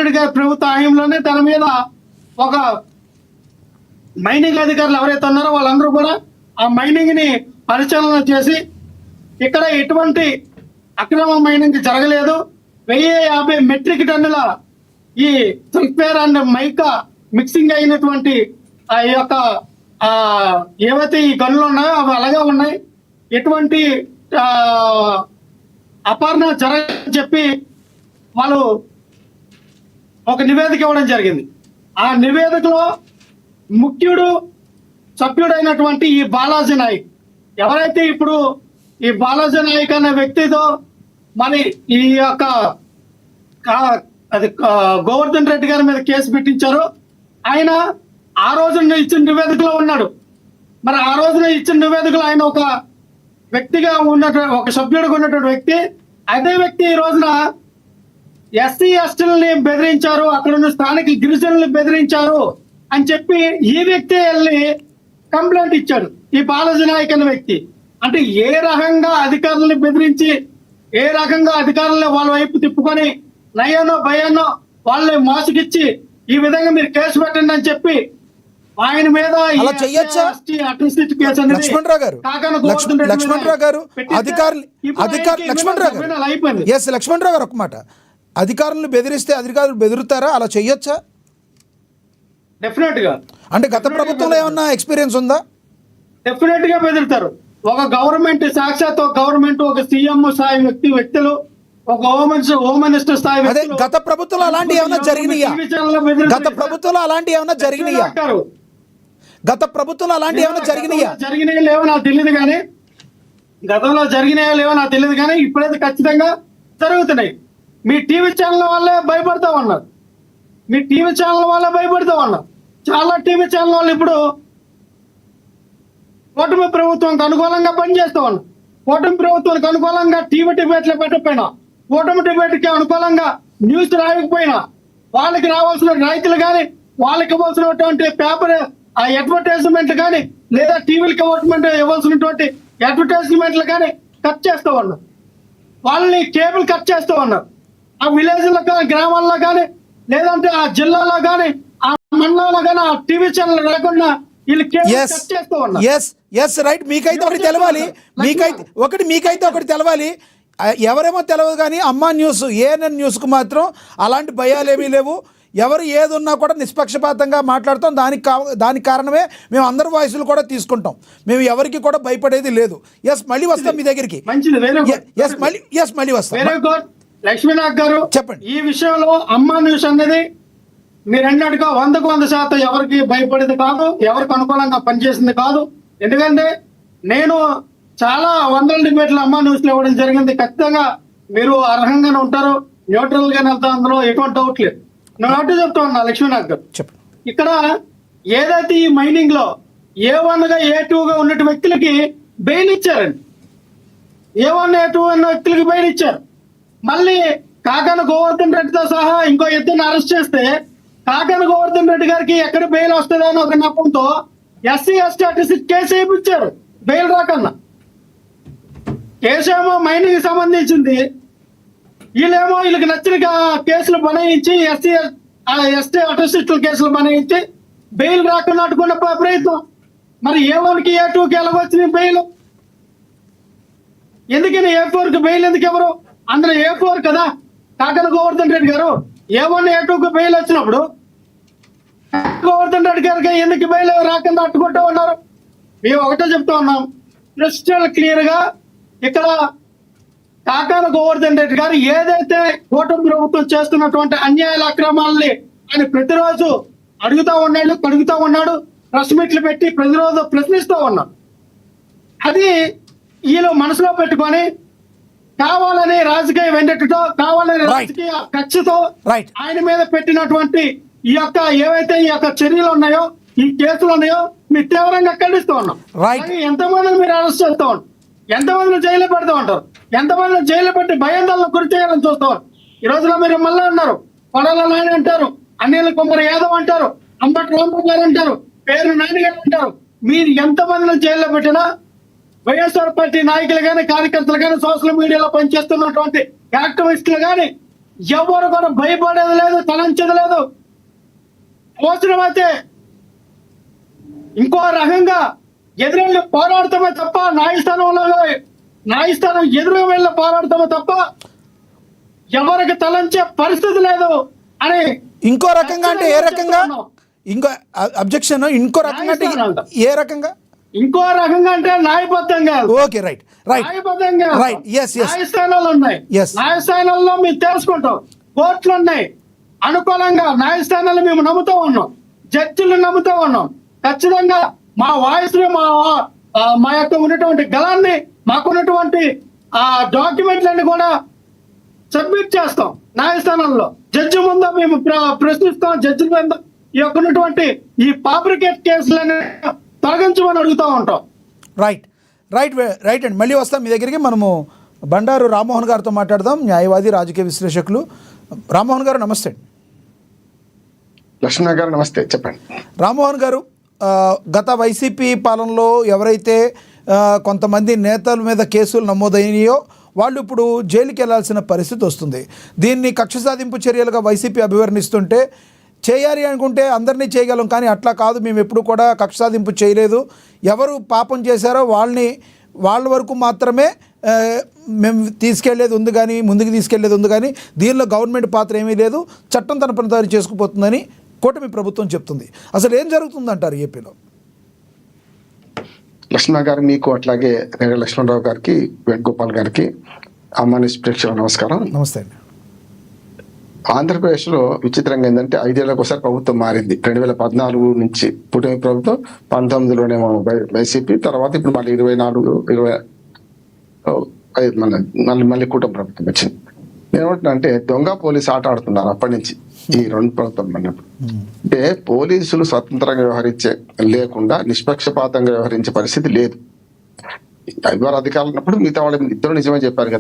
రెడ్డి గారి ప్రభుత్వ హయాంలోనే తన మీద ఒక మైనింగ్ అధికారులు ఎవరైతే ఉన్నారో వాళ్ళందరూ కూడా ఆ మైనింగ్ ని పరిశీలన చేసి ఇక్కడ ఎటువంటి అక్రమ మైనింగ్ జరగలేదు. 1050 మెట్రిక్ టన్నుల ఈ సల్ఫేర్ అండ్ మైకా మిక్సింగ్ అయినటువంటి ఆ యొక్క ఏవైతే ఈ గనులు ఉన్నాయో అవి అలాగే ఉన్నాయి, ఎటువంటి అపహరణ జరగని చెప్పి వాళ్ళు ఒక నివేదిక ఇవ్వడం జరిగింది. ఆ నివేదికలో ముఖ్యుడు సభ్యుడైనటువంటి ఈ బాలాజీ నాయక్, ఎవరైతే ఇప్పుడు ఈ బాలాజీ నాయక్ అనే వ్యక్తితో మరి ఈ యొక్క అది గోవర్ధన్ రెడ్డి గారి మీద కేసు పెట్టించారు, ఆయన ఆ రోజున ఇచ్చిన నివేదికలో ఉన్నాడు. మరి ఆ రోజున ఇచ్చిన నివేదికలో ఆయన ఒక వ్యక్తిగా ఉన్నటువంటి ఒక సభ్యుడిగా ఉన్నటువంటి వ్యక్తి, అదే వ్యక్తి ఈ రోజున ఎస్సీ ఎస్టీలని బెదిరించారు, అక్కడ ఉన్న స్థానిక గిరిజనుల్ని బెదిరించారు అని చెప్పి ఈ వ్యక్తి వెళ్ళి కంప్లైంట్ ఇచ్చాడు. ఈ బాలాజీ నాయక్ అనే వ్యక్తి అంటే ఏ రకంగా అధికారులని బెదిరించి, ఏ రకంగా అధికారులని వాళ్ళ వైపు తిప్పుకొని నయ్యానో భయానో వాళ్ళని మోసగిచ్చి ఈ విధంగా మీరు కేసు పెట్టండి అని చెప్పి ఆయన మీద లక్ష్మణరావు గారు ఒక మాట, అధికారులను బెదిరిస్తే అధికారులు బెదురుతారా? అలా చెయ్యొచ్చా? డెఫినెట్ గా. అంటే గత ప్రభుత్వంలో ఏమన్నా ఎక్స్పీరియన్స్ ఉందా? డెఫినెట్ గా బెదిరితారు. ఒక గవర్నమెంట్ సాక్షాత్ గవర్నమెంట్ ఒక సీఎం స్థాయి వ్యక్తులు, ఒక హోమ్ మినిస్టర్ స్థాయి వ్యక్తులు, గత ప్రభుత్వంలో అలాంటి ఏమైనా జరిగినాయా? గత ప్రభుత్వంలో అలాంటి ఏమైనా జరిగినాయా? గత ప్రభుత్వంలో అలాంటి ఏమైనా జరిగినాయా? జరిగినాయో లేవో నాకు తెలియదు కానీ, గతంలో జరిగినాయో లేవో నాకు తెలియదు కానీ ఇప్పుడైతే ఖచ్చితంగా జరుగుతున్నాయి. మీ టీవీ ఛానల్ వాళ్ళే భయపడతా ఉన్నారు, మీ టీవీ ఛానల్ వాళ్ళే భయపడతా ఉన్నారు. చాలా టీవీ ఛానల్ వాళ్ళు ఇప్పుడు కూటమి ప్రభుత్వానికి అనుకూలంగా పనిచేస్తూ ఉన్నారు. కూటమి ప్రభుత్వానికి అనుకూలంగా టీవీ డిబేట్లు పెట్టకపోయినా, కూటమి డిబేట్కి అనుకూలంగా న్యూస్ రాయకపోయినా, వాళ్ళకి రావాల్సిన రైతులు కానీ, వాళ్ళకి ఇవ్వాల్సినటువంటి పేపర్ అడ్వర్టైజ్మెంట్లు కానీ, లేదా టీవీలకి ఇవ్వాల్సినటువంటి అడ్వర్టైజ్మెంట్లు కానీ కట్ చేస్తూ ఉన్నారు. వాళ్ళని కేబుల్ కట్ చేస్తూ ఉన్నారు. ఆ విలేజ్లో కానీ, గ్రామాల్లో కానీ, లేదంటే ఆ జిల్లాలో కానీ, ఆ మండలంలో కానీ ఆ టీవీ ఛానల్ రాకుండా వీళ్ళు కేబుల్ కట్ చేస్తూ ఉన్నారు. రైట్. మీకైతే ఒకటి తెలవాలి, మీకైతే ఒకటి తెలవాలి. ఎవరేమో తెలియదు కానీ అమ్మా న్యూస్, ఏఎన్ఎన్ న్యూస్కు మాత్రం అలాంటి భయాలు ఏమీ లేవు. ఎవరు ఏది ఉన్నా కూడా నిష్పక్షపాతంగా మాట్లాడతాం. దానికి కారణమే మేము అందరి వాయిస్లు కూడా తీసుకుంటాం. మేము ఎవరికి కూడా భయపడేది లేదు. మళ్ళీ వస్తాం మీ దగ్గరికి. మళ్ళీ వస్తాం. లక్ష్మీనాథ్ గారు చెప్పండి. ఈ విషయంలో అమ్మా న్యూస్ అనేది మీరు అన్నట్టుగా 100% ఎవరికి భయపడేది కాదు, ఎవరికి అనుకూలంగా పనిచేసింది కాదు. ఎందుకంటే నేను చాలా వందల డిబేట్లు అమ్మా న్యూస్ లో ఇవ్వడం జరిగింది. ఖచ్చితంగా మీరు అర్హంగానే ఉంటారు, న్యూట్రల్ గానే వెళ్తా, అందులో ఎటువంటి డౌట్ లేదు. నేను ఒకటి చెప్తా ఉన్నా లక్ష్మీనాథ్ గారు, ఇక్కడ ఏదైతే ఈ మైనింగ్ లో A1 గా A2 గా ఉన్న వ్యక్తులకి బెయిల్ ఇచ్చారండి. A1 A2 అన్న వ్యక్తులకి బెయిల్ ఇచ్చారు. మళ్ళీ కాకాన గోవర్ధన్ రెడ్డితో సహా ఇంకో ఇద్దరిని అరెస్ట్ చేస్తే కాకాన గోవర్ధన్ రెడ్డి గారికి ఎక్కడ బెయిల్ వస్తుందో అని ఒక నప్పంతో ఎస్సీ ఎస్టీ కేసు వేయించారు బెయిల్ రాకన్నా. కేసు ఏమో మైనింగ్ సంబంధించింది, వీళ్ళకి నచ్చిన కేసులు బనాయించి ఎస్టీ అటెస్టిస్టుల కేసులు బనాయించి బెయిల్ రాకుండా అడ్డుకున్న ప్రయత్నం. మరి A1కి A2కి ఎలాగొచ్చింది బెయిల్? ఎందుకని A4కి బెయిల్ ఎందుకు ఎవరు? అందులో A4 కదా కాకన గోవర్ధన్ రెడ్డి గారు. A1 A2కి బెయిల్ వచ్చినప్పుడు గోవర్ధన్ రెడ్డి గారికి ఎందుకు బెయిల్ రాకుండా అడ్డుకుంటూ ఉన్నారు? మేము ఒకటే చెప్తా ఉన్నాం, క్రిస్టల్ క్లియర్ గా ఇక్కడ కాకాన గోవర్ధన్ రెడ్డి గారు ఏదైతే కూటమి ప్రభుత్వం చేస్తున్నటువంటి అన్యాయాల అక్రమాలని ఆయన ప్రతిరోజు అడుగుతా ఉన్నాడు, ప్రెస్ మీట్లు పెట్టి ప్రతిరోజు ప్రశ్నిస్తూ ఉన్నాడు. అది వీళ్ళు మనసులో పెట్టుకొని కావాలని రాజకీయ వెండటతో, కావాలని రాజకీయ కక్షతో ఆయన మీద పెట్టినటువంటి ఈ యొక్క చర్యలు ఉన్నాయో, ఈ కేసులు ఉన్నాయో మీరు తీవ్రంగా ఖండిస్తూ ఉన్నాం. ఎంతమందిని మీరు అరెస్ట్ చేస్తూ ఉంటారు, ఎంతమందిని జైలు పెడుతూ ఉంటారు, ఎంతమందిని జైలు పెట్టి భయాందోళనకు గురి చేయాలని చూస్తారు. ఈ రోజున మీరు మళ్ళీ అన్నారు, కొడాల నాని అంటారు, అనిల్ కుమార్ యాదవ్ అంటారు, అంబటి రాంబాబు గారు అంటారు, పేరు నాని గారు అంటారు. మీరు ఎంతమందిని జైల్లో పెట్టినా వైఎస్ఆర్ పార్టీ నాయకులు కానీ, కార్యకర్తలు కానీ, సోషల్ మీడియాలో పనిచేస్తున్నటువంటి యాక్టివిస్టులు కానీ ఎవరు కూడా భయపడేది లేదు, తలంచేది లేదు. అవసరమైతే ఇంకో రకంగా ఎదురెళ్ళి పోరాడతామే తప్ప, న్యాయస్థానం ఎదురు వెళ్ళి పోరాడతామే తప్ప ఎవరికి తలంచే పరిస్థితి లేదు అని. ఇంకో రకంగా అంటే ఏ రకంగా? ఇంకో అబ్జెక్షన్ ఇంకో రకంగా అంటే ఏ రకంగా? ఇంకో రకంగా అంటే న్యాయబద్ధంగా. ఓకే, రైట్ రైట్ న్యాయబద్ధంగా రైట్. Yes yes. న్యాయస్థానాలు ఉన్నాయి. Yes. న్యాయస్థానాల్లో మేము తెలుసుకుంటాం. కోర్టులు ఉన్నాయి అనుకూలంగా. న్యాయస్థానాలు మేము నమ్ముతూ ఉన్నాం, జడ్జిలు నమ్ముతూ ఉన్నాం. ఖచ్చితంగా మా వాయిస్ ని, మా యొక్క ఉన్నటువంటి గలాన్ని, మాకున్నటువంటి ఆ డాక్యుమెంట్లన్నీ కూడా సబ్మిట్ చేస్తాం న్యాయస్థానంలో. జడ్జి ముందు మేము ప్రశ్నిస్తాం. జడ్జిల మీద ఈ యొక్క ఉన్నటువంటి ఈ ఫాబ్రికేట్ కేసులని తొలగించమని అడుగుతూ ఉంటాం. రైట్ రైట్ రైట్ అండి. మళ్ళీ వస్తాం మీ దగ్గరికి. మనము బండారు రామ్మోహన్ గారితో మాట్లాడదాం, న్యాయవాది, రాజకీయ విశ్లేషకులు. రామ్మోహన్ గారు నమస్తే. లక్ష్మణ గారు నమస్తే, చెప్పండి. రామ్మోహన్ గారు, గత వైసీపీ పాలనలో ఎవరైతే కొంతమంది నేతల మీద కేసులు నమోదైనాయో వాళ్ళు ఇప్పుడు జైలుకి వెళ్లాల్సిన పరిస్థితి వస్తుంది. దీన్ని కక్ష సాధింపు చర్యలుగా వైసీపీ అభివర్ణిస్తుంటే, చేయాలి అనుకుంటే అందరినీ చేయగలం, కానీ అట్లా కాదు, మేము ఎప్పుడు కూడా కక్ష సాధింపు చేయలేదు, ఎవరు పాపం చేశారో వాళ్ళ వరకు మాత్రమే మేము తీసుకెళ్లేది ఉంది, కానీ ముందుకు తీసుకెళ్లేది ఉంది, కానీ దీనిలో గవర్నమెంట్ పాత్ర ఏమీ లేదు, చట్టం తన పని తాను చేసుకుపోతుందని కూటమి ప్రభుత్వం చెప్తుంది. అసలు ఏం జరుగుతుందంటారు ఏపీలో? లక్ష్మణ గారు, మీకు అట్లాగే లక్ష్మణరావు గారికి, వేణుగోపాల్ గారికి, అమ్మాని ప్రేక్షకులకు నమస్కారం. నమస్తే అండి. ఆంధ్రప్రదేశ్లో విచిత్రంగా ఏంటంటే 5 ఏళ్ళకి ఒకసారి ప్రభుత్వం మారింది. 2014 నుంచి పుట్టిన ప్రభుత్వం, 19లోనేమో వైసీపీ, తర్వాత ఇప్పుడు మళ్ళీ 24 మళ్ళీ కూటమి ప్రభుత్వం వచ్చింది. ఏమంటున్నా దొంగ పోలీసు ఆట ఆడుతున్నారు అప్పటి నుంచి ఈ 2 ప్రభుత్వం అన్నప్పుడు. అంటే పోలీసులు స్వతంత్రంగా వ్యవహరించే లేకుండా నిష్పక్షపాతంగా వ్యవహరించే పరిస్థితి లేదు. ఎవరు అధికారులు ఉన్నప్పుడు మిగతా వాళ్ళు ఇద్దరు నిజమే చెప్పారు కదా.